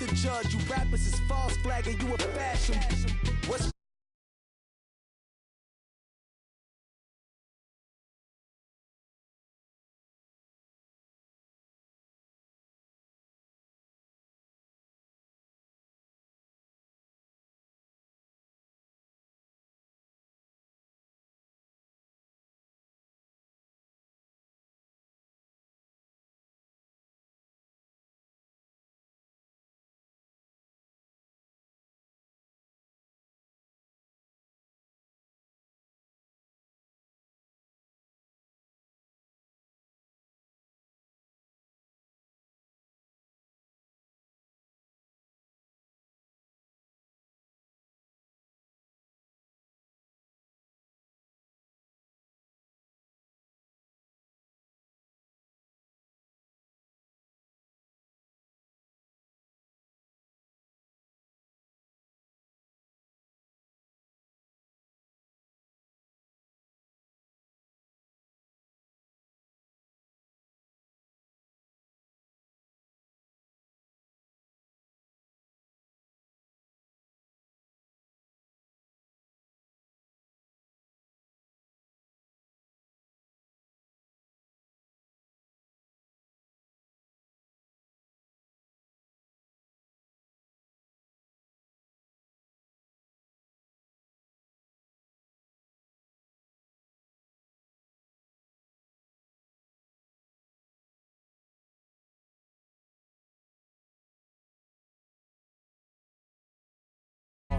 the judge. You rappers is false flagging, you a fashion. What's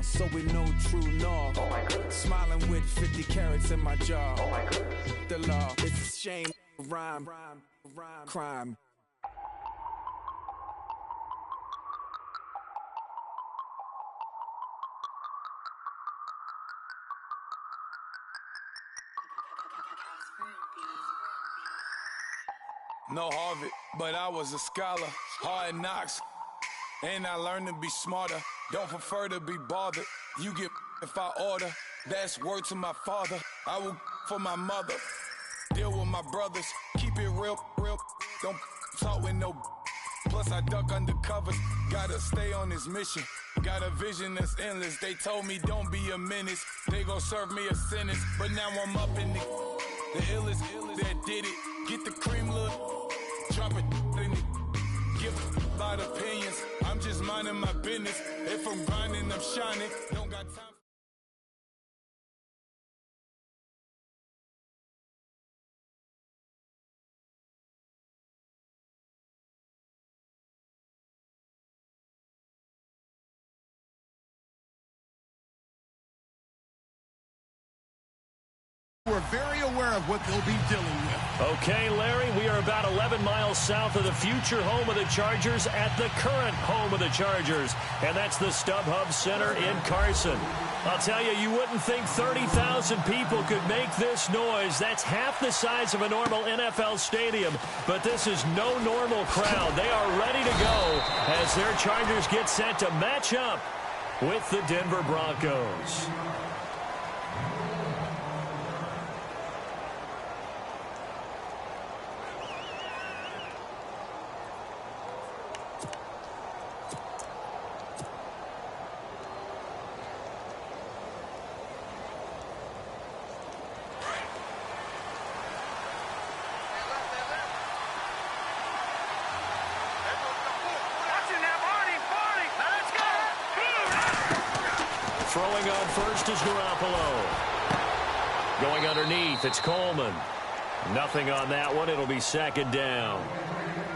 so we know true north. Oh my God. Smiling with 50 carats in my jaw. Oh my God. The law, it's a shame, rhyme, crime. No Harvard, but I was a scholar. Hard knocks, and I learned to be smarter. Don't prefer to be bothered. You get if I order. That's word to my father. I will for my mother. Deal with my brothers. Keep it real. Don't talk with no. Plus I duck under covers. Gotta stay on this mission. Got a vision that's endless. They told me don't be a menace. They gon' serve me a sentence. But now I'm up in the illest that did it. Get the cream look. Drop it in it. Give a lot of opinions. I'm just minding my business. If I'm grinding, I'm shining. Don't got time. We're very aware of what they'll be dealing with. Okay, Larry, we are about 11 miles south of the future home of the Chargers at the current home of the Chargers, and that's the StubHub Center in Carson. I'll tell you, you wouldn't think 30,000 people could make this noise. That's half the size of a normal NFL stadium, but this is no normal crowd. They are ready to go as their Chargers get set to match up with the Denver Broncos. Throwing on first is Garoppolo. Going underneath, it's Coleman. Nothing on that one. It'll be second down.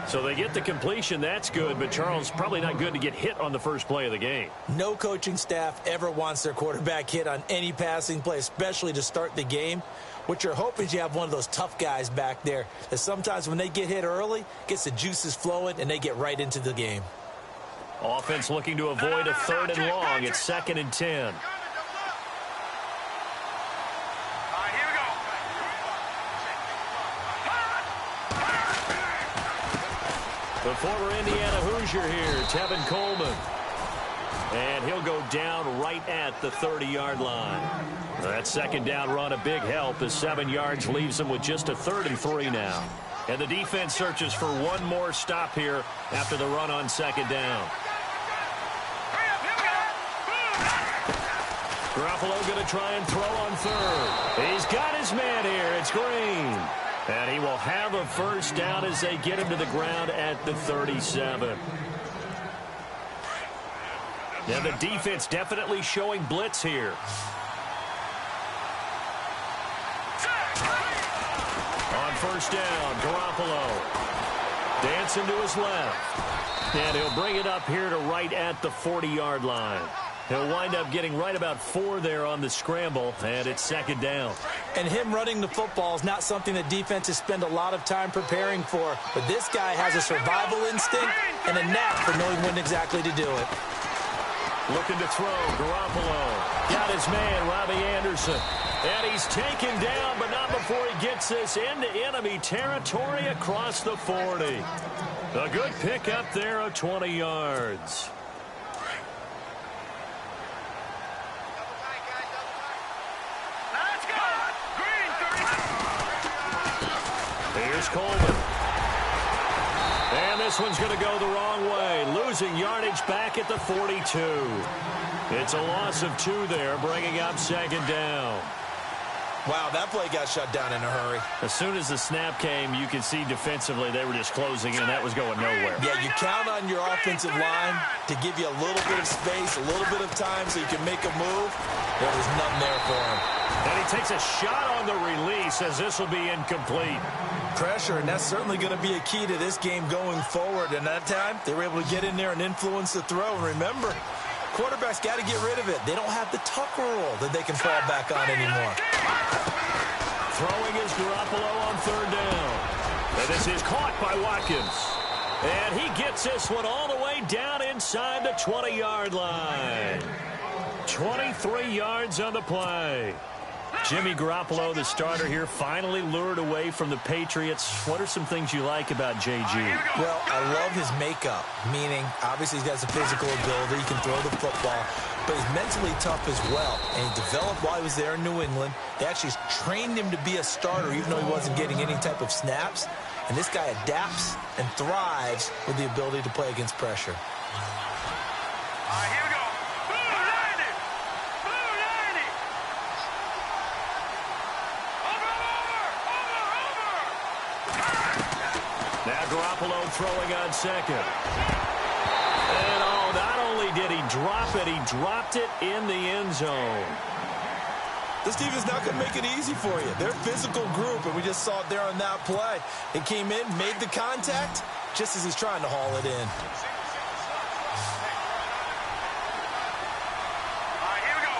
So they get the completion. That's good, but Charles, probably not good to get hit on the first play of the game. No coaching staff ever wants their quarterback hit on any passing play, especially to start the game. What you're hoping is you have one of those tough guys back there that sometimes when they get hit early, gets the juices flowing, and they get right into the game. Offense looking to avoid a third and long. It's 2nd and 10. The former Indiana Hoosier here, Tevin Coleman. And he'll go down right at the 30-yard line. That second down run, a big help as 7 yards leaves them with just a 3rd and 3 now. And the defense searches for one more stop here after the run on second down. Garoppolo going to try and throw on third. He's got his man here. It's Green. And he will have a first down as they get him to the ground at the 37. Now the defense definitely showing blitz here. On first down, Garoppolo dancing to his left. And he'll bring it up here to right at the 40-yard line. He'll wind up getting right about 4 there on the scramble, and it's second down. And him running the football is not something that defenses spend a lot of time preparing for. But this guy has a survival instinct and a knack for knowing when exactly to do it. Looking to throw, Garoppolo. Got his man, Robbie Anderson. And he's taken down, but not before he gets this into enemy territory across the 40. A good pick up there of 20 yards. Here's Coleman. And this one's going to go the wrong way. Losing yardage back at the 42. It's a loss of 2 there, bringing up second down. Wow, that play got shut down in a hurry. As soon as the snap came, you could see defensively they were just closing in. That was going nowhere. Yeah, you count on your offensive line to give you a little bit of space, a little bit of time so you can make a move. There was nothing there for him. And he takes a shot on the release as this will be incomplete. Pressure, and that's certainly going to be a key to this game going forward. And that time, they were able to get in there and influence the throw. And remember, quarterbacks got to get rid of it. They don't have the Tucker rule that they can fall back on anymore. Throwing is Garoppolo on third down. And this is caught by Watkins. And he gets this one all the way down inside the 20-yard line. 23 yards on the play. Jimmy Garoppolo, the starter here, finally lured away from the Patriots. What are some things you like about JG? Well, I love his makeup, meaning obviously he's got some physical ability, he can throw the football, but he's mentally tough as well. And he developed while he was there in New England. They actually trained him to be a starter even though he wasn't getting any type of snaps. And this guy adapts and thrives with the ability to play against pressure. Here we go. Now Garoppolo throwing on second. And not only did he drop it, he dropped it in the end zone. This team is not going to make it easy for you. They're a physical group, and we just saw it there on that play. It came in, made the contact, just as he's trying to haul it in. Here we go.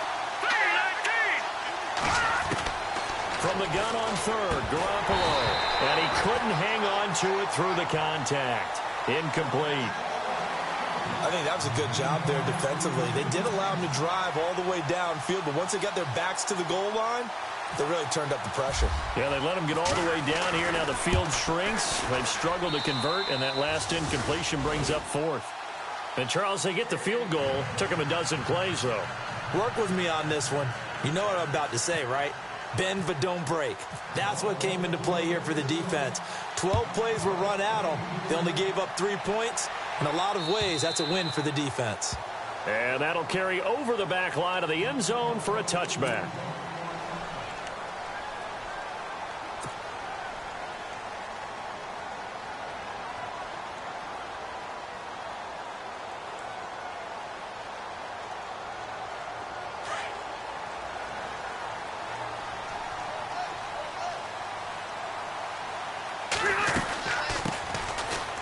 3-19. From the gun on third, Garoppolo. And he couldn't hang on to it through the contact. Incomplete. I think that was a good job there defensively. They did allow him to drive all the way downfield, but once they got their backs to the goal line, they really turned up the pressure. Yeah, they let him get all the way down here. Now the field shrinks. They've struggled to convert, and that last incompletion brings up fourth. And, Charles, they get the field goal. Took them a dozen plays, though. Work with me on this one. You know what I'm about to say, right? Bend but don't break. That's what came into play here for the defense. 12 plays were run at them. They only gave up 3 points. In a lot of ways, that's a win for the defense. And that'll carry over the back line of the end zone for a touchback.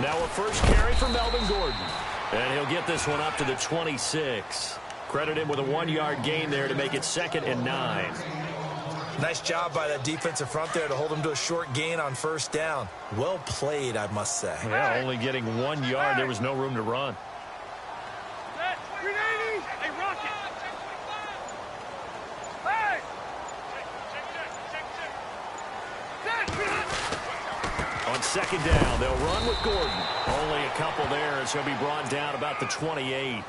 Now a first carry for Melvin Gordon. And he'll get this one up to the 26. Credit him with a 1-yard gain there to make it 2nd and 9. Nice job by that defensive front there to hold him to a short gain on first down. Well played, I must say. Yeah, only getting 1 yard. There was no room to run. Hey, Rocket. Hey! On second down, they'll run with Gordon. Only a couple there as he'll be brought down about the 28.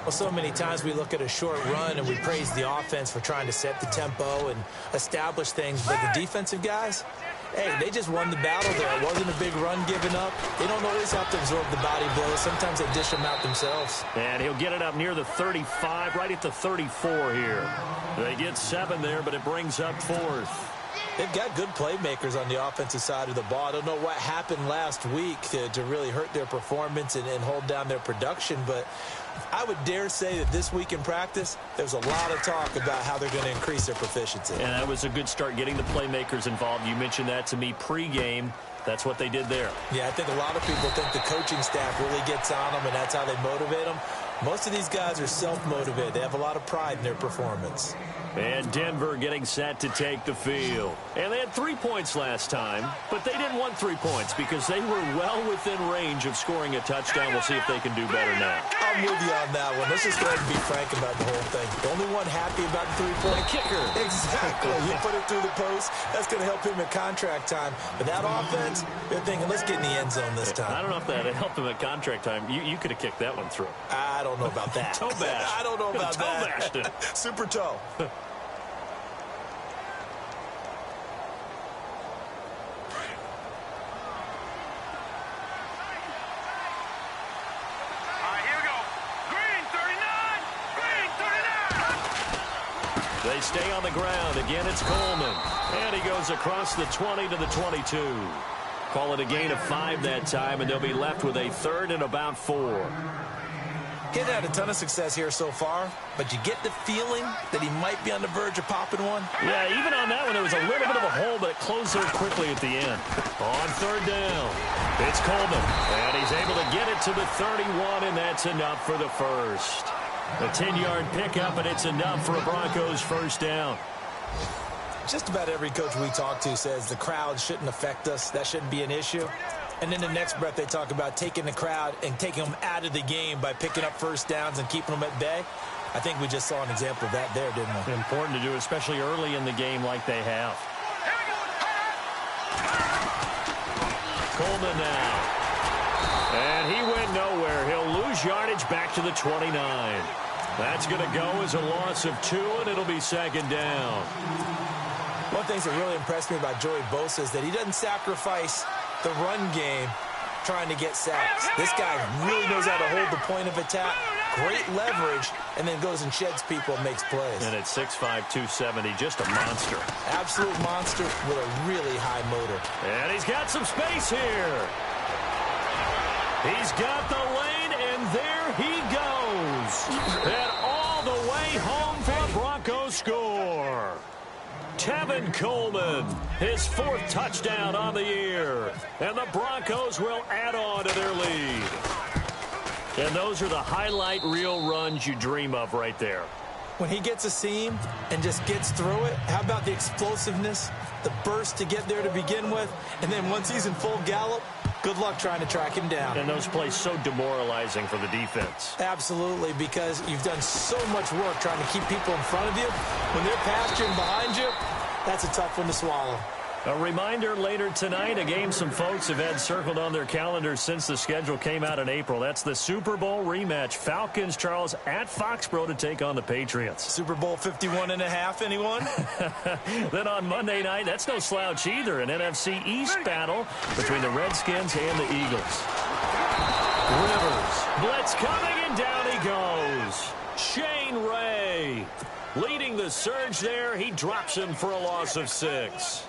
Well, so many times we look at a short run and we praise the offense for trying to set the tempo and establish things, but the defensive guys, Hey, they just won the battle there. It wasn't a big run given up. They don't always have to absorb the body blows. Sometimes they dish them out themselves. And he'll get it up near the 35, right at the 34 here. They get 7 there, but it brings up 4th. They've got good playmakers on the offensive side of the ball. I don't know what happened last week to really hurt their performance and hold down their production, but I would dare say that this week in practice, there's a lot of talk about how they're going to increase their proficiency. And that was a good start, getting the playmakers involved. You mentioned that to me pregame. That's what they did there. Yeah, I think a lot of people think the coaching staff really gets on them, and that's how they motivate them. Most of these guys are self-motivated. They have a lot of pride in their performance. And Denver getting set to take the field. And they had 3 points last time, but they didn't want 3 points because they were well within range of scoring a touchdown. We'll see if they can do better now. I'm with you on that one. Let's just go ahead and be frank about the whole thing. The only one happy about the 3-point kicker. Exactly. You put it through the post. That's going to help him at contract time. But that offense, they're thinking, let's get in the end zone this time. I don't know if that helped him at contract time. You could have kicked that one through. I don't know about that. Toe bash. I don't know about toe that. Bashed it. Super toe. They stay on the ground. Again, it's Coleman. And he goes across the 20 to the 22. Call it a gain of 5 that time, and they'll be left with a 3rd and about 4. He's had a ton of success here so far, but you get the feeling that he might be on the verge of popping one. Yeah, even on that one, there was a little bit of a hole, but it closed there quickly at the end. On 3rd down, it's Coleman, and he's able to get it to the 31, and that's enough for the first. A 10-yard pickup, and it's enough for a Broncos first down. Just about every coach we talk to says the crowd shouldn't affect us. That shouldn't be an issue. And then the next breath, they talk about taking the crowd and taking them out of the game by picking up first downs and keeping them at bay. I think we just saw an example of that there, didn't we? Important to do, especially early in the game like they have. Coleman now. And he went nowhere. He'll lose yardage back to the 29. That's going to go as a loss of 2, and it'll be 2nd down. One of the things that really impressed me about Joey Bosa is that he doesn't sacrifice the run game trying to get sacks. This guy really knows how to hold the point of attack, great leverage, and then goes and sheds people and makes plays. And at 6'5", 270, just a monster. Absolute monster with a really high motor. And he's got some space here. He's got the lane, and there he goes. And all the way home for a Broncos score. Tevin Coleman, his 4th touchdown on the year. And the Broncos will add on to their lead. And those are the highlight reel runs you dream of right there. When he gets a seam and just gets through it, how about the explosiveness, the burst to get there to begin with, and then once he's in full gallop, good luck trying to track him down. And those plays so demoralizing for the defense. Absolutely, because you've done so much work trying to keep people in front of you. When they're past you and behind you, that's a tough one to swallow. A reminder later tonight, a game some folks have had circled on their calendars since the schedule came out in April. That's the Super Bowl rematch. Falcons, Charles, at Foxborough to take on the Patriots. Super Bowl 51.5, anyone? Then on Monday night, that's no slouch either. An NFC East battle between the Redskins and the Eagles. Rivers, blitz coming, and down he goes. Shane Ray leading the surge there. He drops him for a loss of 6.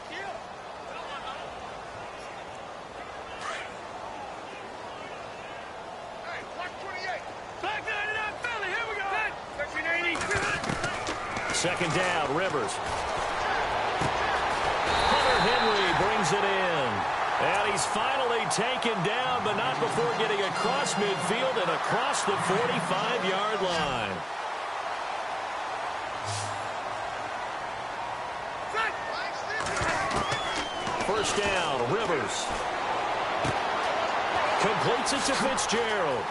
Second down, Rivers. Hunter Henry brings it in. And he's finally taken down, but not before getting across midfield and across the 45-yard line. First down, Rivers. Completes it to Fitzgerald.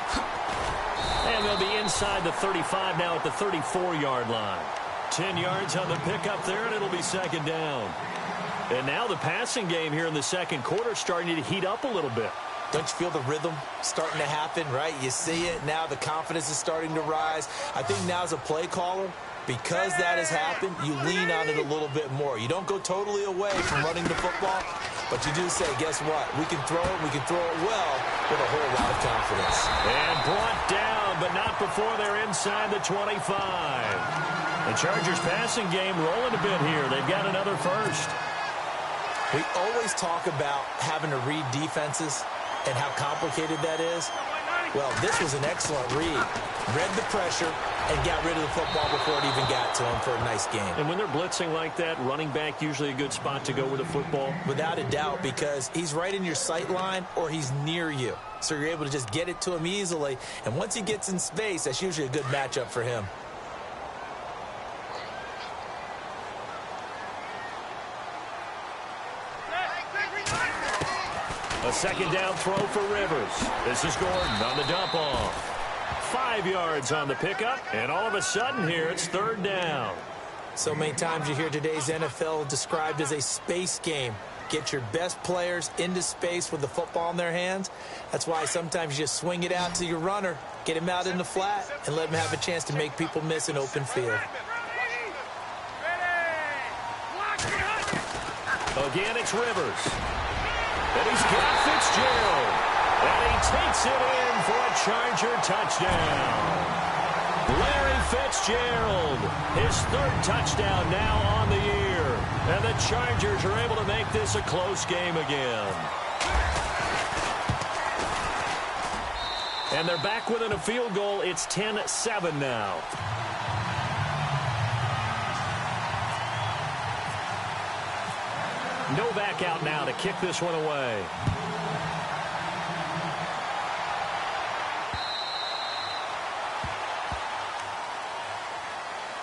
And they'll be inside the 35 now at the 34-yard line. 10 yards on the pickup there, and it'll be 2nd down. And now the passing game here in the second quarter starting to heat up a little bit. Don't you feel the rhythm starting to happen, right? You see it. Now the confidence is starting to rise. I think now as a play caller, Because that has happened, you lean on it a little bit more. You don't go totally away from running the football, but you do say, guess what? We can throw it. We can throw it well with a whole lot of confidence. And brought down, but not before they're inside the 25. The Chargers passing game rolling a bit here. They've got another first. We always talk about having to read defenses and how complicated that is. Well, this was an excellent read. Read the pressure and got rid of the football before it even got to him for a nice game. And when they're blitzing like that, running back usually a good spot to go with the football? Without a doubt, because he's right in your sight line or he's near you. So you're able to just get it to him easily. And once he gets in space, that's usually a good matchup for him. A second down throw for Rivers. This is Gordon on the dump off. 5 yards on the pickup, and all of a sudden here it's third down. So many times you hear today's NFL described as a space game. Get your best players into space with the football in their hands. That's why sometimes you just swing it out to your runner, get him out in the flat, and let him have a chance to make people miss an open field. Again, it's Rivers. And he's got Fitzgerald. And he takes it in for a Charger touchdown. Larry Fitzgerald, his third touchdown now on the year. And the Chargers are able to make this a close game again. And they're back within a field goal. It's 10-7 now. Novak out now to kick this one away.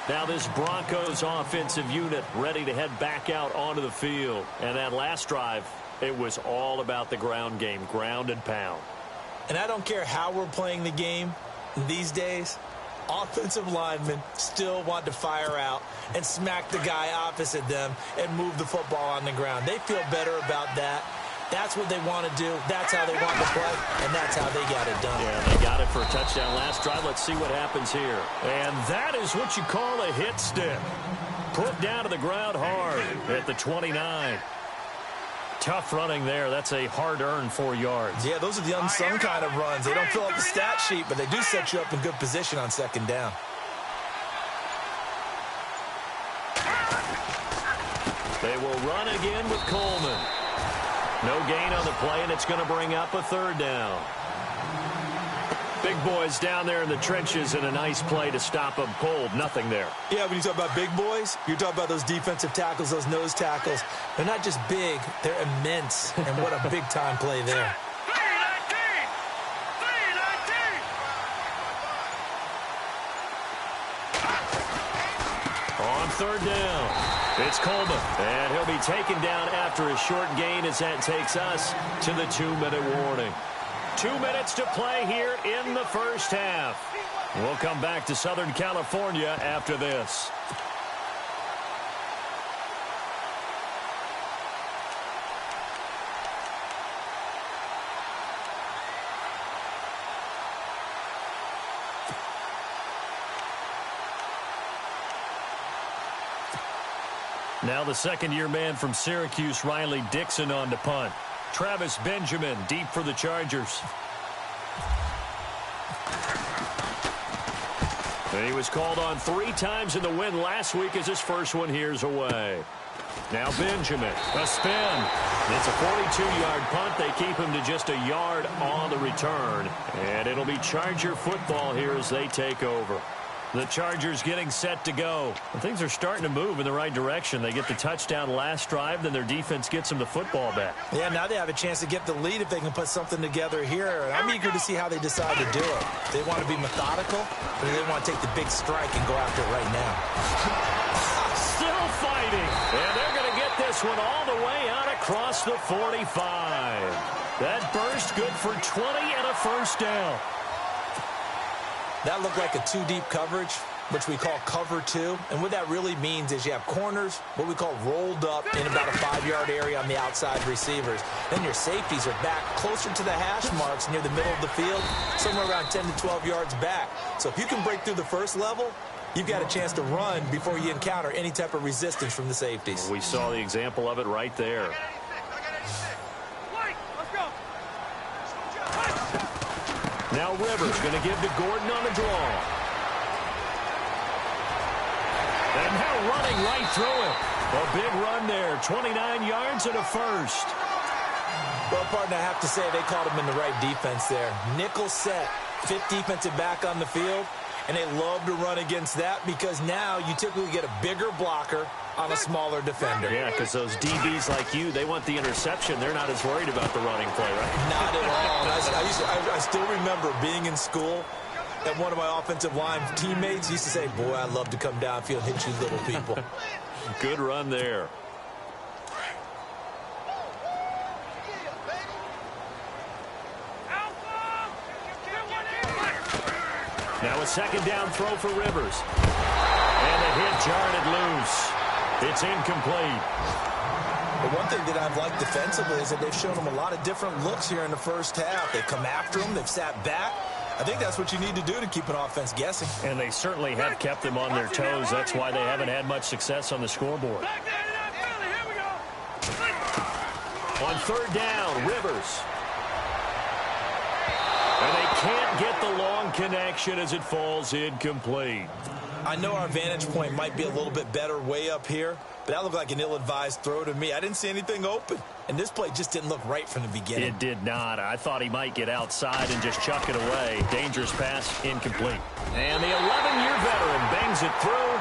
Now this Broncos offensive unit ready to head back out onto the field. And that last drive, it was all about the ground game, ground and pound. And I don't care how we're playing the game these days, offensive linemen still want to fire out and smack the guy opposite them and move the football on the ground. They feel better about that. That's what they want to do. That's how they want to play, and that's how they got it done. Yeah, they got it for a touchdown last drive. Let's see what happens here. And that is what you call a hit stick. Put down to the ground hard at the 29. Tough running there. That's a hard-earned 4 yards. Yeah, those are the unsung kind of runs. They don't fill up the stat sheet, but they do set you up in good position on second down. They will run again with Coleman. No gain on the play, and it's going to bring up a third down. Big boys down there in the trenches in a nice play to stop them cold. Nothing there. Yeah, when you talk about big boys, you're talking about those defensive tackles, those nose tackles. They're not just big, they're immense. And what a big-time play there. On third down, it's Coleman. And he'll be taken down after a short gain as that takes us to the 2-minute warning. 2 minutes to play here in the first half. We'll come back to Southern California after this. Now the second-year man from Syracuse, Riley Dixon, on to punt. Travis Benjamin deep for the Chargers. And he was called on 3 times in the win last week as his first one here's away. Now Benjamin, a spin. It's a 42-yard punt. They keep him to just a yard on the return. And it'll be Charger football here as they take over. The Chargers getting set to go. And things are starting to move in the right direction. They get the touchdown last drive, then their defense gets them the football back. Yeah, now they have a chance to get the lead if they can put something together here. And I'm eager to see how they decide to do it. They want to be methodical, or they want to take the big strike and go after it right now. Still fighting. And they're going to get this one all the way out across the 45. That burst good for 20 and a first down. That looked like a 2-deep coverage, which we call cover 2. And what that really means is you have corners, what we call rolled up in about a 5-yard area on the outside receivers. Then your safeties are back closer to the hash marks near the middle of the field, somewhere around 10 to 12 yards back. So if you can break through the first level, you've got a chance to run before you encounter any type of resistance from the safeties. We saw the example of it right there. Now Rivers going to give to Gordon on the draw. And now running right through it. A big run there, 29 yards and a first. Well, partner, I have to say they called him in the right defense there. Nickel set, fifth defensive back on the field, and they love to run against that because now you typically get a bigger blocker on a smaller defender. Yeah, because those DBs like you, they want the interception. They're not as worried about the running play, right? Not at all. I still remember being in school, and one of my offensive line teammates used to say, boy, I love to come downfield and hit you little people. Good run there. Now a second down throw for Rivers. And the hit jarred it loose. It's incomplete. But one thing that I've liked defensively is that they've shown them a lot of different looks here in the first half. They've come after them. They've sat back. I think that's what you need to do to keep an offense guessing. And they certainly have kept them on their toes. That's why they haven't had much success on the scoreboard. On third down, Rivers. And they can't get the long connection as it falls incomplete. I know our vantage point might be a little bit better way up here, but that looked like an ill-advised throw to me. I didn't see anything open, and this play just didn't look right from the beginning. It did not. I thought he might get outside and just chuck it away. Dangerous pass, incomplete. And the 11-year veteran bangs it through,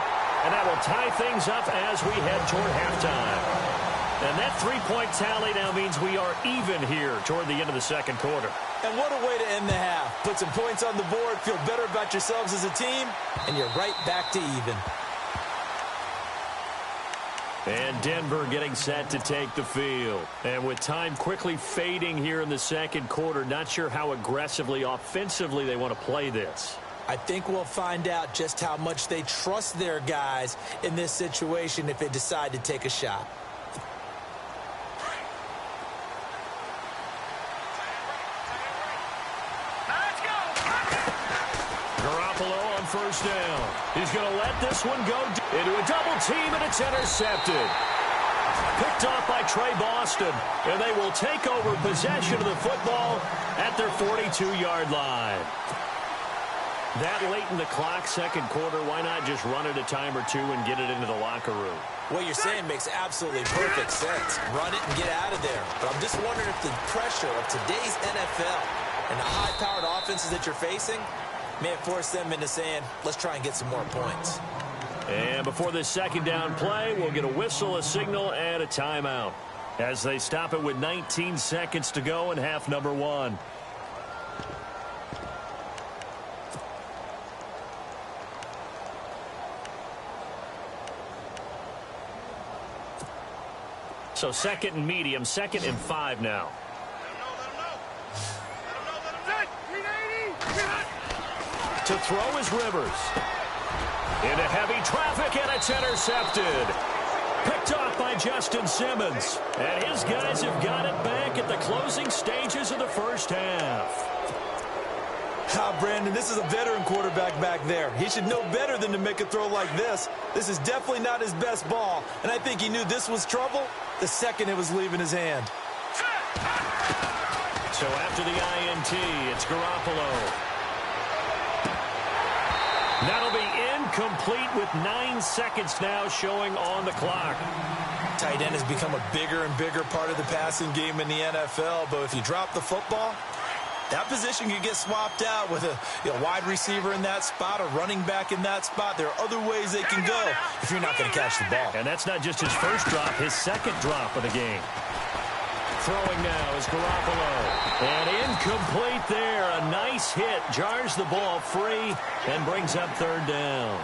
and that will tie things up as we head toward halftime. And that three-point tally now means we are even here toward the end of the second quarter. And what a way to end the half. Put some points on the board, feel better about yourselves as a team, and you're right back to even. And Denver getting set to take the field. And with time quickly fading here in the second quarter, not sure how aggressively, offensively they want to play this. I think we'll find out just how much they trust their guys in this situation if they decide to take a shot. First down. He's going to let this one go into a double team, and it's intercepted. Picked off by Trey Boston, and they will take over possession of the football at their 42-yard line. That late in the clock, second quarter, why not just run it a time or two and get it into the locker room? What you're saying makes absolutely perfect sense. Run it and get out of there. But I'm just wondering if the pressure of today's NFL and the high-powered offenses that you're facing may have forced them into saying, let's try and get some more points. And before this second down play, we'll get a whistle, a signal, and a timeout as they stop it with 19 seconds to go in half number one. So second and medium, second and 5 now. To throw is Rivers. Into heavy traffic, and it's intercepted. Picked off by Justin Simmons. And his guys have got it back at the closing stages of the first half. Brandon, this is a veteran quarterback back there. He should know better than to make a throw like this. This is definitely not his best ball. And I think he knew this was trouble the second it was leaving his hand. So after the INT, it's Garoppolo. That'll be incomplete with 9 seconds now showing on the clock. Tight end has become a bigger and bigger part of the passing game in the NFL, but if you drop the football, that position could get swapped out with a wide receiver in that spot, a running back in that spot. There are other ways they can go if you're not going to catch the ball. And that's not just his first drop, his second drop of the game. Throwing now is Garoppolo. And incomplete there. A nice hit. Jars the ball free and brings up third down.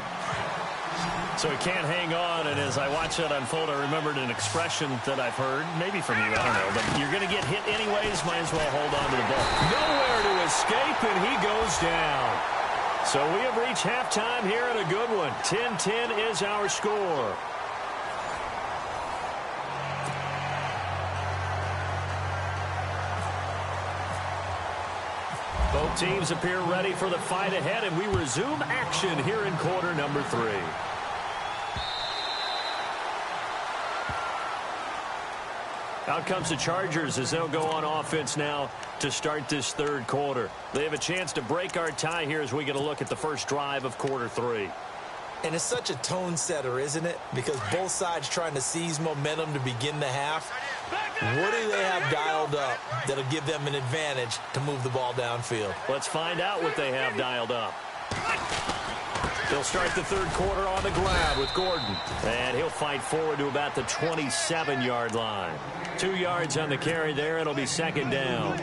So he can't hang on. And as I watch that unfold, I remembered an expression that I've heard, maybe from you, I don't know. But you're going to get hit anyways, might as well hold on to the ball. Nowhere to escape, and he goes down. So we have reached halftime here at a good one. 10-10 is our score. teams appear ready for the fight ahead, and we resume action here in quarter number 3. Out comes the Chargers as they'll go on offense now to start this third quarter. They have a chance to break our tie here as we get a look at the first drive of quarter 3. And it's such a tone setter, isn't it? Because both sides trying to seize momentum to begin the half. What do they have dialed up that'll give them an advantage to move the ball downfield? Let's find out what they have dialed up. They'll start the third quarter on the ground with Gordon. And he'll fight forward to about the 27-yard line. 2 yards on the carry there. It'll be second down.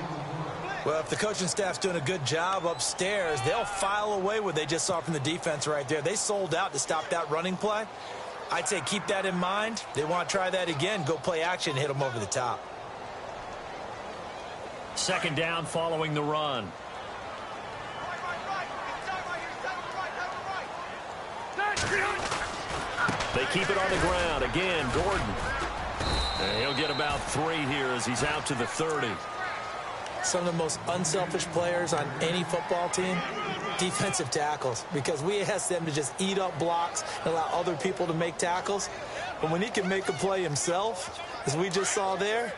Well, if the coaching staff's doing a good job upstairs, they'll file away what they just saw from the defense right there. They sold out to stop that running play. I'd say keep that in mind. They want to try that again. Go play action, hit them over the top. Second down following the run. They keep it on the ground. Again, Gordon. And he'll get about 3 here as he's out to the 30. Some of the most unselfish players on any football team, defensive tackles, because we ask them to just eat up blocks and allow other people to make tackles. But when he can make a play himself, as we just saw there,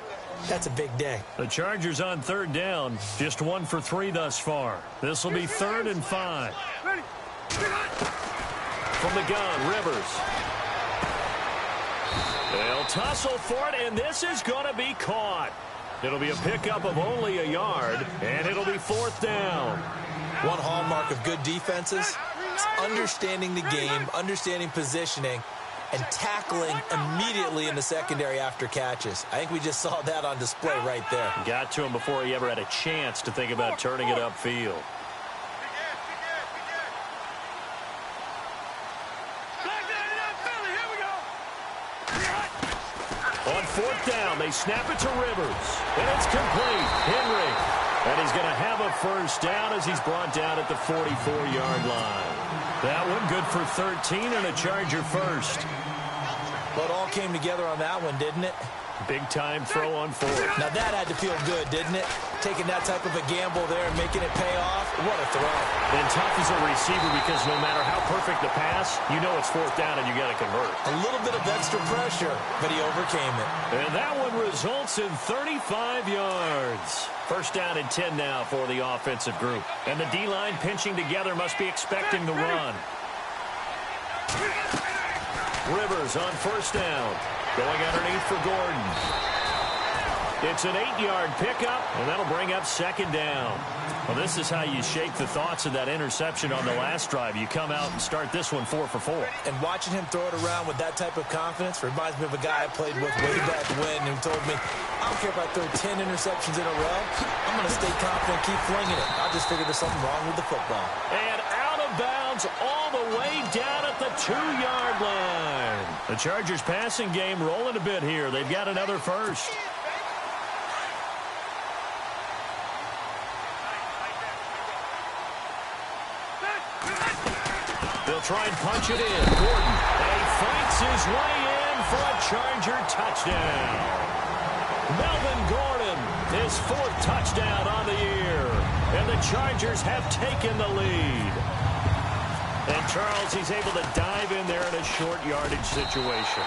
that's a big day. The Chargers on third down, just 1 for 3 thus far. This will be 3rd and 5. From the gun, Rivers. They'll tussle for it, and this is going to be caught. It'll be a pickup of only a yard, and it'll be 4th down. One hallmark of good defenses is understanding the game, understanding positioning, and tackling immediately in the secondary after catches. I think we just saw that on display right there. Got to him before he ever had a chance to think about turning it upfield. On 4th down, they snap it to Rivers. And it's complete. Henry. And he's going to have a first down as he's brought down at the 44-yard line. That one good for 13 and a Charger first. Well, it all came together on that one, didn't it? Big-time throw on 4th. Now that had to feel good, didn't it? Taking that type of a gamble there and making it pay off. What a throw. And tough as a receiver because no matter how perfect the pass, you know it's 4th down and you got to convert. A little bit of extra pressure, but he overcame it. And that one results in 35 yards. First down and 10 now for the offensive group. And the D-line pinching together must be expecting the run. Rivers on first down. Going underneath for Gordon. It's an 8-yard pickup, and that'll bring up second down. Well, this is how you shake the thoughts of that interception on the last drive. You come out and start this one 4 for 4. And watching him throw it around with that type of confidence reminds me of a guy I played with way back when who told me, I don't care if I throw 10 interceptions in a row. I'm going to stay confident, keep flinging it. I just figured there's something wrong with the football. And out of bounds all the way down at the 2-yard line. The Chargers passing game rolling a bit here. They've got another first. They'll try and punch it in. Gordon, and he fights his way in for a Charger touchdown. Melvin Gordon, his 4th touchdown on the year. And the Chargers have taken the lead. And Charles, he's able to dive in there in a short yardage situation.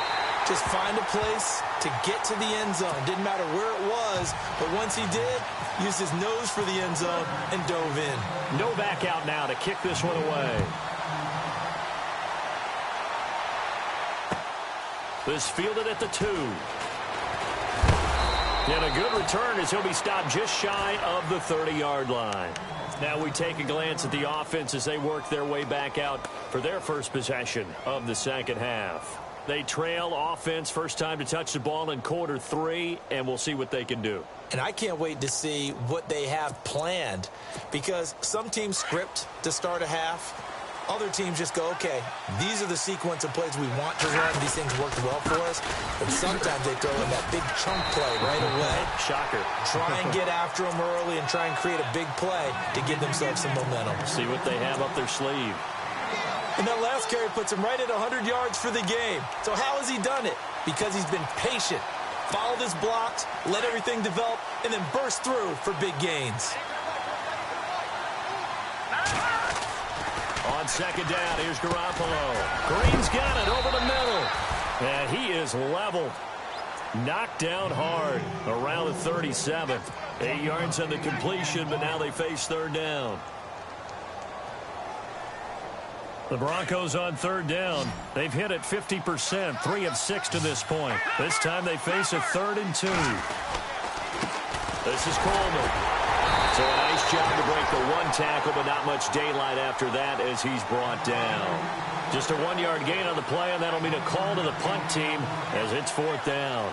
Just find a place to get to the end zone. Didn't matter where it was, but once he did, used his nose for the end zone and dove in. No back out now to kick this one away. This fielded at the 2. And a good return as he'll be stopped just shy of the 30-yard line. Now we take a glance at the offense as they work their way back out for their first possession of the second half. They trail offense, first time to touch the ball in quarter 3, and we'll see what they can do. And I can't wait to see what they have planned, because some teams script to start a half. Other teams just go, okay, these are the sequence of plays we want to run. These things worked well for us. But sometimes they throw in that big chunk play right away. Shocker. Try and get after them early and try and create a big play to give themselves some momentum. See what they have up their sleeve. And that last carry puts him right at 100 yards for the game. So how has he done it? Because he's been patient, followed his blocks, let everything develop, and then burst through for big gains. second down. Here's Garoppolo. Green's got it over the middle. And he is leveled. Knocked down hard around the 37. 8 yards on the completion, but now they face third down. The Broncos on third down. They've hit it 50%, 3 of 6 to this point. This time they face a 3rd and 2. This is Coleman. So a nice job to break the one tackle, but not much daylight after that as he's brought down. Just a 1-yard gain on the play, and that'll mean a call to the punt team as it's 4th down.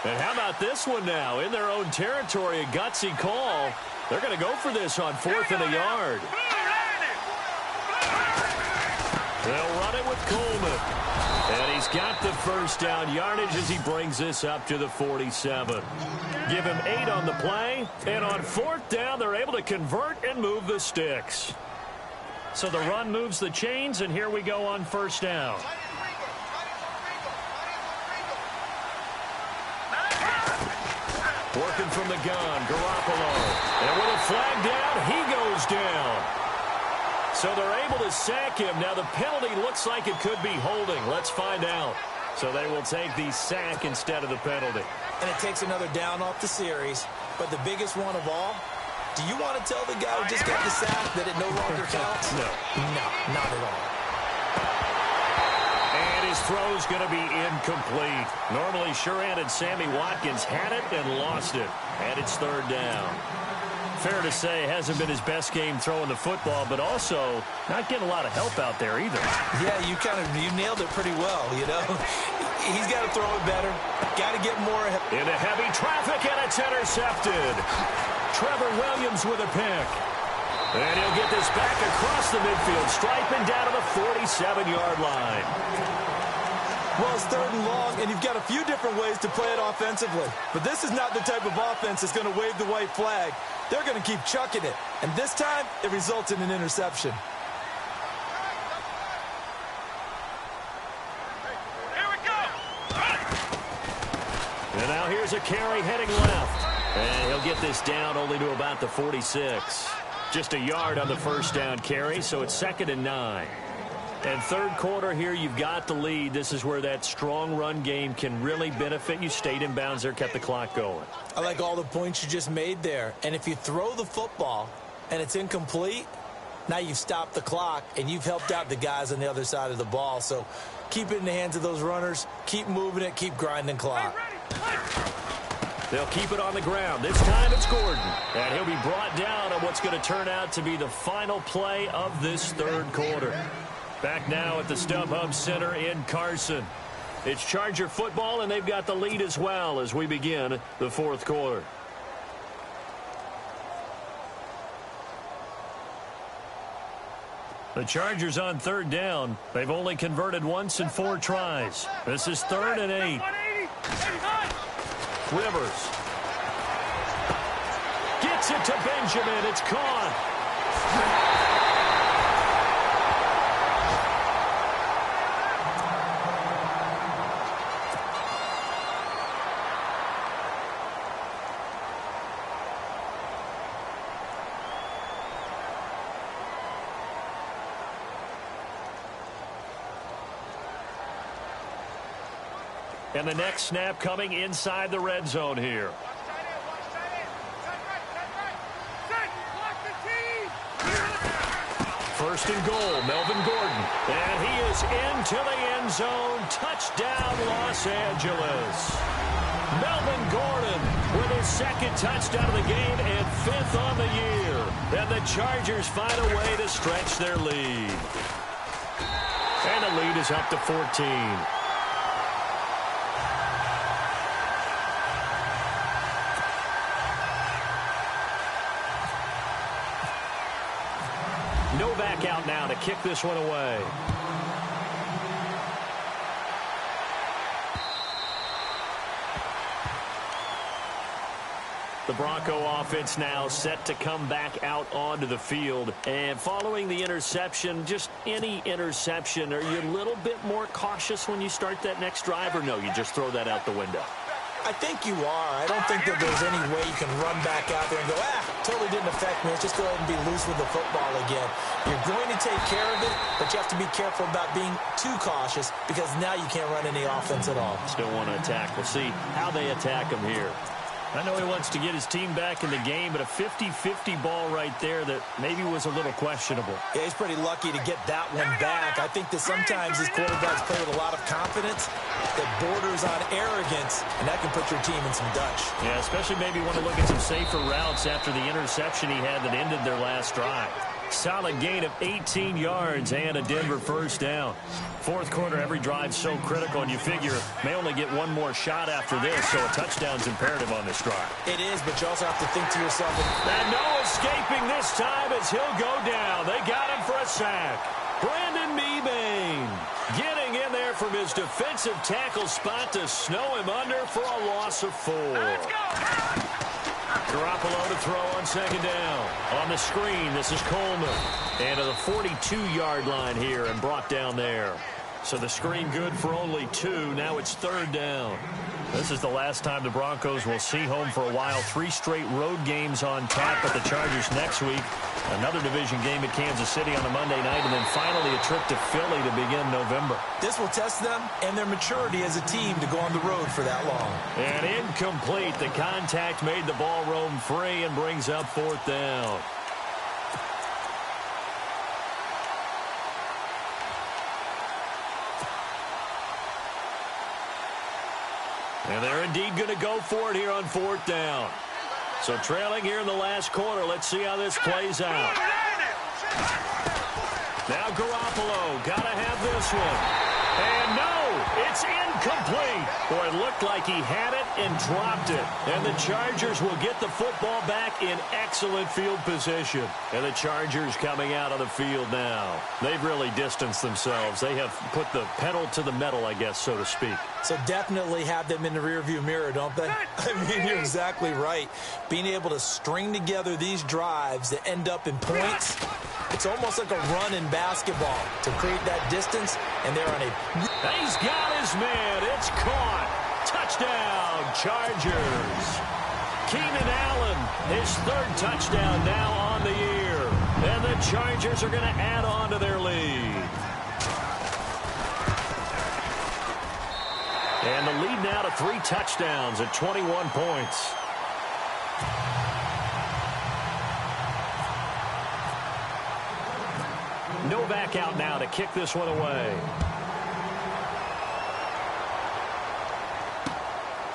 And how about this one now? In their own territory, a gutsy call. They're going to go for this on 4th and a yard. They'll run it with Coleman. And he's got the first down yardage as he brings this up to the 47. Give him 8 on the play. And on 4th down, they're able to convert and move the sticks. So the run moves the chains, and here we go on 1st down. Working from the gun, Garoppolo. And with a flag down, he goes down. So they're able to sack him. Now the penalty looks like it could be holding. Let's find out. So they will take the sack instead of the penalty. And it takes another down off the series. But the biggest one of all, do you want to tell the guy who just got the sack that it no longer counts? No. No, not at all. And his throw's going to be incomplete. Normally, sure-handed Sammy Watkins had it and lost it. And it's 3rd down. Fair to say, it hasn't been his best game throwing the football, but also not getting a lot of help out there either. Yeah, you nailed it pretty well, you know. He's got to throw it better. Got to get more. Into heavy traffic, and it's intercepted. Trevor Williams with a pick. And he'll get this back across the midfield stripe and down to the 47-yard line. Well, it's 3rd and long, and you've got a few different ways to play it offensively. But this is not the type of offense that's going to wave the white flag. They're going to keep chucking it. And this time, it results in an interception. Here we go. And now here's a carry heading left. And he'll get this down only to about the 46. Just a yard on the first down carry, so it's 2nd and 9. And 3rd quarter here, you've got the lead. This is where that strong run game can really benefit you. Stayed in bounds there, kept the clock going. I like all the points you just made there. And if you throw the football and it's incomplete, now you've stopped the clock and you've helped out the guys on the other side of the ball. So keep it in the hands of those runners. Keep moving it. Keep grinding clock. They'll keep it on the ground. This time it's Gordon. And he'll be brought down on what's going to turn out to be the final play of this 3rd quarter. Back now at the StubHub Center in Carson. It's Charger football, and they've got the lead as well as we begin the 4th quarter. The Chargers on 3rd down. They've only converted once in 4 tries. This is 3rd and 8. Rivers gets it to Benjamin. It's caught. And the next snap coming inside the red zone here. First and goal, Melvin Gordon. And he is into the end zone. Touchdown, Los Angeles. Melvin Gordon with his 2nd touchdown of the game and 5th on the year. And the Chargers find a way to stretch their lead. And the lead is up to 14. Novak out now to kick this one away. The Bronco offense now set to come back out onto the field. And following the interception, just any interception, are you a little bit more cautious when you start that next drive, or no, you just throw that out the window? I think you are. I don't think that there's any way you can run back out there and go, totally didn't affect me. Let's just go ahead and be loose with the football again. You're going to take care of it, but you have to be careful about being too cautious because now you can't run any offense at all. Still want to attack. We'll see how they attack him here. I know he wants to get his team back in the game, but a 50-50 ball right there that maybe was a little questionable. Yeah, he's pretty lucky to get that one back. I think that sometimes these quarterbacks play with a lot of confidence that borders on arrogance, and that can put your team in some Dutch. Yeah, especially maybe want to look at some safer routes after the interception he had that ended their last drive. Solid gain of 18 yards and a Denver first down. Fourth quarter, every drive so critical, and you figure may only get one more shot after this, so a touchdown's imperative on this drive. It is, but you also have to think to yourself. And no escaping this time as he'll go down. They got him for a sack. Brandon Mebane getting in there from his defensive tackle spot to snow him under for a loss of 4. Let's go! Garoppolo to throw on second down. On the screen, this is Coleman. And to the 42-yard line here and brought down there. So the screen good for only 2. Now it's third down. This is the last time the Broncos will see home for a while. 3 straight road games on tap at the Chargers next week. Another division game at Kansas City on a Monday night, and then finally a trip to Philly to begin November. This will test them and their maturity as a team to go on the road for that long. And incomplete. The contact made the ball roam free and brings up fourth down. And they're indeed going to go for it here on fourth down. So trailing here in the last quarter. Let's see how this plays out. Now Garoppolo got to have this one. And no, it's incomplete. Boy, it looked like he had it and dropped it. And the Chargers will get the football back in excellent field position. And the Chargers coming out on the field now. They've really distanced themselves. They have put the pedal to the metal, I guess, so to speak. So definitely have them in the rearview mirror, don't they? I mean, you're exactly right. Being able to string together these drives that end up in points, it's almost like a run in basketball to create that distance, and they're on a... He's got his man. It's caught. Touchdown, Chargers. Keenan Allen, his third touchdown now on the year. And the Chargers are going to add on to their lead. And the lead now to 3 touchdowns at 21 points. Novak out now to kick this one away.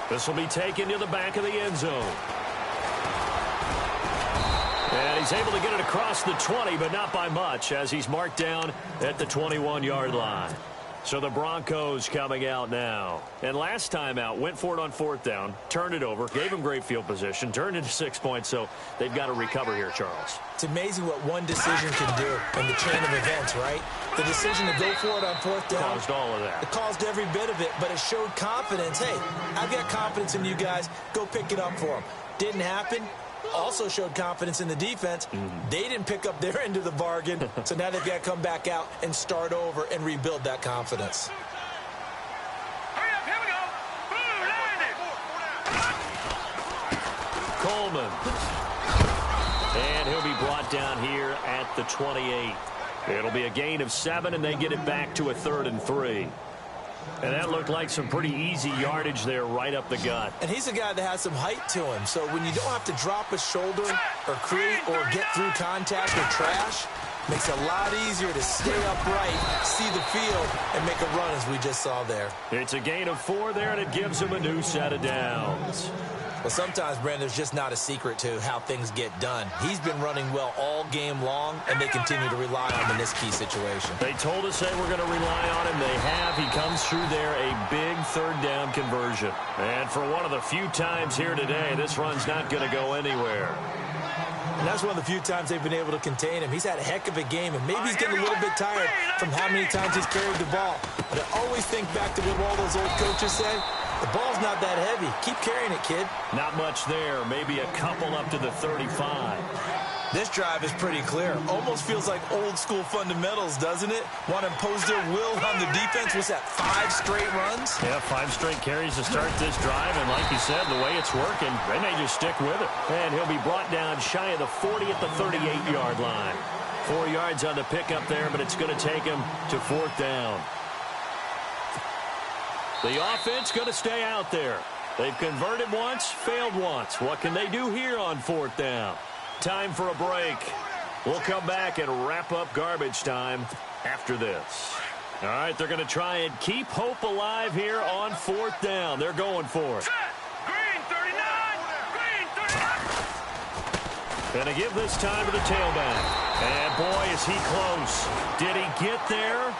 This will be taken to the back of the end zone. And he's able to get it across the 20, but not by much, as he's marked down at the 21-yard line. So the Broncos coming out now. And last time out, went for it on fourth down, turned it over, gave him great field position, turned into 6 points, so they've got to recover here, Charles. It's amazing what one decision can do in the chain of events, right? The decision to go for it on fourth down. Caused all of that. It caused every bit of it, but it showed confidence. Hey, I've got confidence in you guys. Go pick it up for them. Didn't happen. Also showed confidence in the defense. They didn't pick up their end of the bargain, so now they've got to come back out and start over and rebuild that confidence. Hurry up, here we go. Boom, landed. Coleman. And he'll be brought down here at the 28. It'll be a gain of 7, and they get it back to a 3rd and 3. And that looked like some pretty easy yardage there right up the gut. And he's a guy that has some height to him. So when you don't have to drop a shoulder or create or get through contact or trash, makes it a lot easier to stay upright, see the field, and make a run as we just saw there. It's a gain of 4 there, and it gives him a new set of downs. Well, sometimes, Brandon, there's just not a secret to how things get done. He's been running well all game long, and they continue to rely on him in this key situation. They told us they were going to rely on him. They have. He comes through there, a big third down conversion. And for one of the few times here today, this run's not going to go anywhere. And that's one of the few times they've been able to contain him. He's had a heck of a game, and maybe he's getting a little bit tired from how many times he's carried the ball. But I always think back to what all those old coaches say. The ball's not that heavy. Keep carrying it, kid. Not much there. Maybe a couple up to the 35. This drive is pretty clear. Almost feels like old school fundamentals, doesn't it? Want to impose their will on the defense. What's that, 5 straight runs? Yeah, 5 straight carries to start this drive. And like you said, the way it's working, they may just stick with it. And he'll be brought down shy of the 40 at the 38-yard line. 4 yards on the pickup there, but it's going to take him to 4th down. The offense going to stay out there. They've converted once, failed once. What can they do here on 4th down? Time for a break. We'll come back and wrap up garbage time after this. All right, they're going to try and keep hope alive here on 4th down. They're going for it. Green 39! Green 39! Going to give this time to the tailback. And boy, is he close. Did he get there?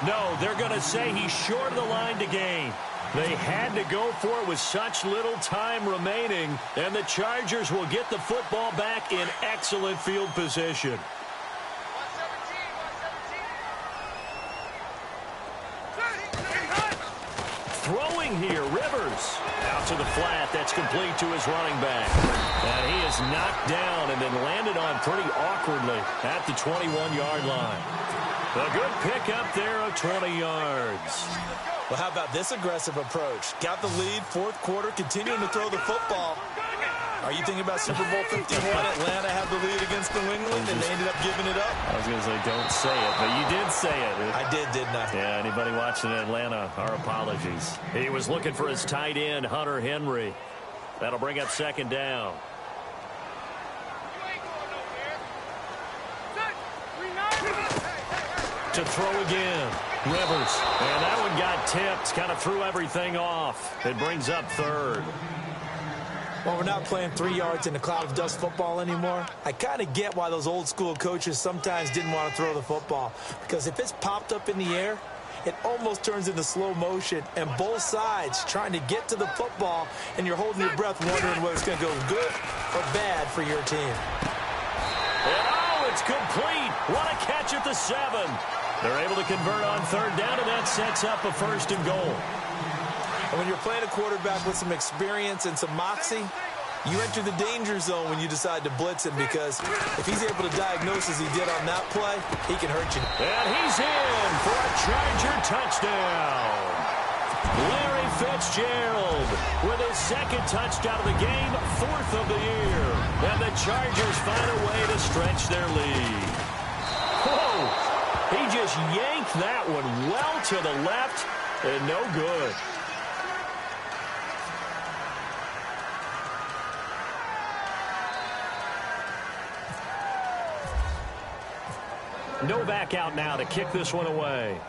No, they're going to say he's short of the line to gain. They had to go for it with such little time remaining, and the Chargers will get the football back in excellent field position. 117! Throwing here, Rivers. Out to the flat, that's complete to his running back. And he is knocked down and then landed on pretty awkwardly at the 21-yard line. A good pickup there of 20 yards. Well, how about this aggressive approach? Got the lead, 4th quarter, continuing to throw the football. Are you thinking about Super Bowl 51? Atlanta had the lead against New England, and they ended up giving it up? I was going to say, don't say it, but you did say it. I did, didn't I? Yeah, anybody watching Atlanta, our apologies. He was looking for his tight end, Hunter Henry. That'll bring up 2nd down. To throw again, Rivers. And that one got tipped, kind of threw everything off. It brings up 3rd. Well, we're not playing 3 yards in a cloud of dust football anymore. I kind of get why those old school coaches sometimes didn't want to throw the football. Because if it's popped up in the air, it almost turns into slow motion. And both sides trying to get to the football, and you're holding your breath wondering whether it's going to go good or bad for your team. Oh, it's complete. What a catch at the 7. They're able to convert on 3rd down, and that sets up a 1st and goal. And when you're playing a quarterback with some experience and some moxie, you enter the danger zone when you decide to blitz him, because if he's able to diagnose as he did on that play, he can hurt you. And he's in for a Charger touchdown. Larry Fitzgerald with his 2nd touchdown of the game, 4th of the year. And the Chargers find a way to stretch their lead. Whoa! He just yanked that one well to the left, and no good. Novak out now to kick this one away.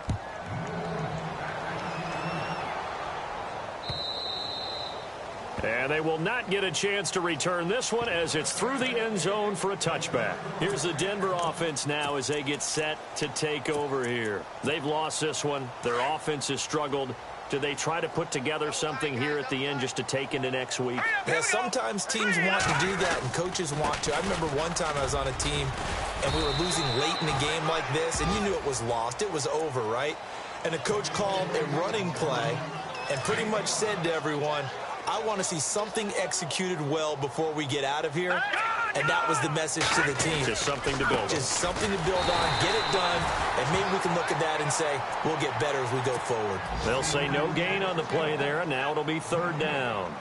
And they will not get a chance to return this one as it's through the end zone for a touchback. Here's the Denver offense now as they get set to take over here. They've lost this one. Their offense has struggled. Do they try to put together something here at the end just to take into next week? Yeah, sometimes teams want to do that and coaches want to. I remember one time I was on a team and we were losing late in a game like this, and you knew it was lost. It was over, right? And the coach called a running play and pretty much said to everyone, I want to see something executed well before we get out of here. And that was the message to the team. Just something to build on. Just something to build on, get it done, and maybe we can look at that and say, we'll get better as we go forward. They'll say no gain on the play there, and now it'll be 3rd down.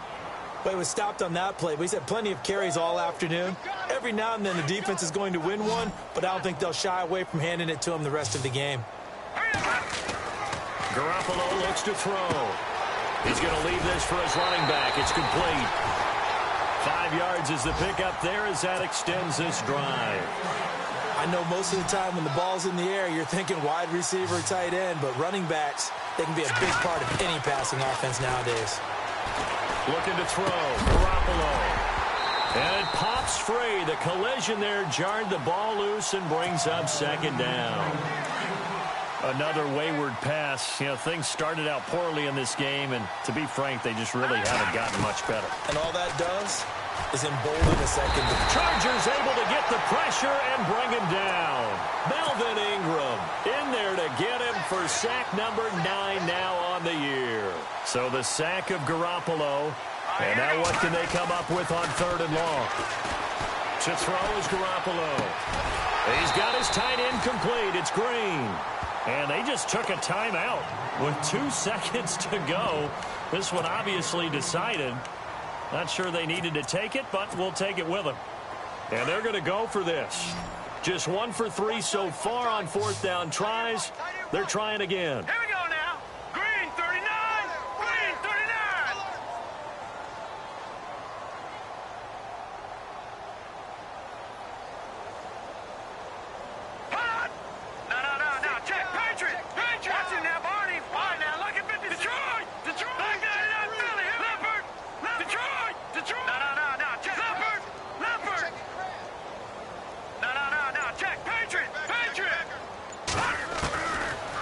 But it was stopped on that play. He's had plenty of carries all afternoon. Every now and then the defense is going to win one, but I don't think they'll shy away from handing it to him the rest of the game. Garoppolo looks to throw. He's going to leave this for his running back. It's complete. 5 yards is the pickup there as that extends this drive. I know most of the time when the ball's in the air, you're thinking wide receiver, tight end, but running backs, they can be a big part of any passing offense nowadays. Looking to throw. Garoppolo. And it pops free. The collision there jarred the ball loose and brings up 2nd down. Another wayward pass. You know, things started out poorly in this game, and to be frank, they just really haven't gotten much better. And all that does is embolden the secondary. Chargers able to get the pressure and bring him down. Melvin Ingram in there to get him for sack number 9 now on the year. So the sack of Garoppolo. And now what can they come up with on 3rd and long? To throw is Garoppolo. He's got his tight end complete. It's Green. And they just took a timeout with 2 seconds to go. This one obviously decided. Not sure they needed to take it, but we'll take it with them. And they're going to go for this. Just 1 for 3 so far on 4th down tries. They're trying again. Here we go now. Green 39. Green 39. Hold on. No. Check. Patriot. Watch him now, Barney. All right, now, look at 50. Detroit. Back 99, Philly. Leopard. Detroit. No. Check. Leopard. No. Check. Patriot.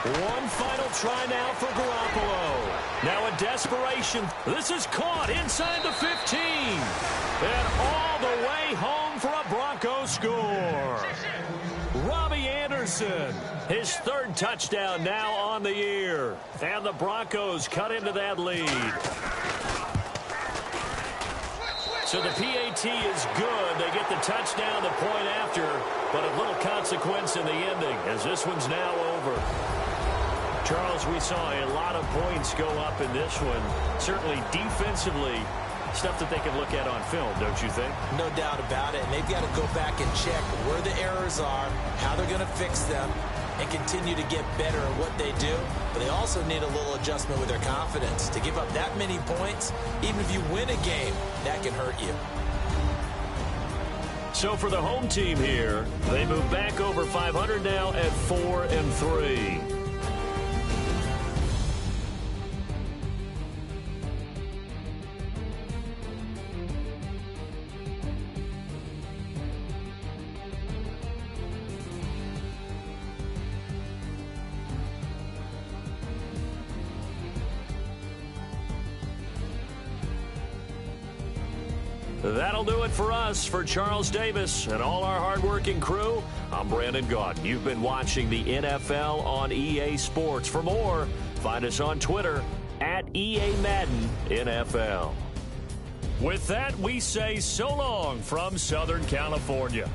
One final try now for Garoppolo. Now a desperation. This is caught inside the 15. And all the way home for a Broncos score. Robbie Anderson, his 3rd touchdown now on the year. And the Broncos cut into that lead. So the PAT is good. They get the touchdown the point after, but of little consequence in the ending as this one's now over. Charles, we saw a lot of points go up in this one. Certainly defensively, stuff that they can look at on film, don't you think? No doubt about it. And they've got to go back and check where the errors are, how they're going to fix them, and continue to get better at what they do. But they also need a little adjustment with their confidence. To give up that many points, even if you win a game, that can hurt you. So for the home team here, they move back over 500 now at 4-3. That'll do it for us. For Charles Davis and all our hardworking crew, I'm Brandon Gaudin. You've been watching the NFL on EA Sports. For more, find us on Twitter at EA Madden NFL. With that, we say so long from Southern California.